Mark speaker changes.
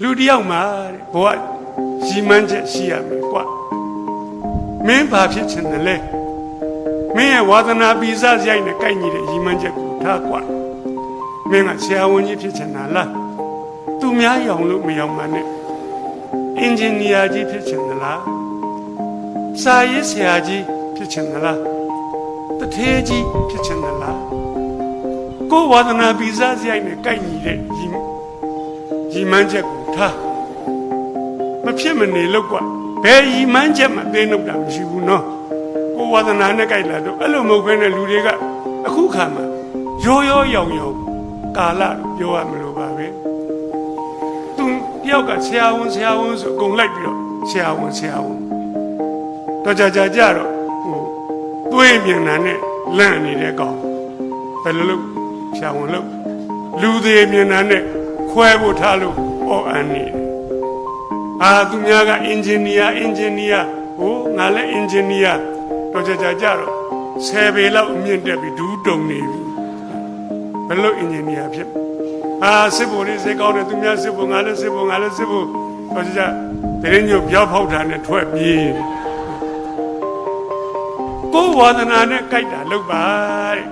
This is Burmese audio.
Speaker 1: လူတယောက်မှာဘဝရည်မှန်းချက်ရှိရမယ်ကွာမင်းဘာဖြစ်ချင်တယ်လဲမင်းရဲ့ဝါသနာပိစရိုက်နဲ့ကိုက်ညီတဲ့ရည်မှန်းချက်ကိုထားကွာမင်းကဆရာဝန်ကြီးဖြစ်ချင်တာလားသူများရောင်လို့မရောင်ပါနဲ့အင်ဂျင်နီယာကြီးဖြစ်ချင်သလားစာရေးဆရာကြီးဖြစ်ချင်သလားတထေးကြီးဖြစ်ချင်သလားကိုယ်ဝါသနာပိစရိုက်နဲ့ကိုက်ညီတဲ့ရည်မှန်းချက်ကိုထားမဖြစ်မနေလို့ကွာဘယ်ရည်မှန်းချက်မှသိနှုတ်တာမရှိဘူးနော်ကိုယ်ဝါသနာနဲ့ကိုက်လာတော့အဲ့လိုမဟုတ်ဘဲနဲ့လူတွေကအခုခါမှာရောရောရောင်ရောင်ကာလပြောရမလို့ပါပဲသူတယောက်ကဆရာဝန်ဆိုအကုန်လိုက်ပြီးတော့ဆရာဝန်တော့ကြတော့သွေးမြင်တာနဲ့လန့်နေတဲ့ကောင်ဘယ်လိုလုပ်ဆရာဝန်လုပ်လူသေးမြင်တာနဲ့ခွဲဖို့ထားလို့အော်အန်နေသူများကအင်ဂျင်နီယာဟိုငါလည်းအင်ဂျင်နီယာတော့ကြတော့10ပေလောက်အမြင့်တက်ပြီးဒူးတုံနေပြီဘယ်လိုအင်ဂျင်နီယာဖြစ်စစ်ဖို့လေးစိတ်ကောင်းတယ်သူများစစ်ဖို့ငါလည်းစစ်ဖို့တော့ကြတရင်ညို့ပြောက်ဖောက်တာနဲ့ထွက်ပြေးကိုယ်ဝါသနာနဲ့ကြိုက်တာလုပ်ပါတဲ့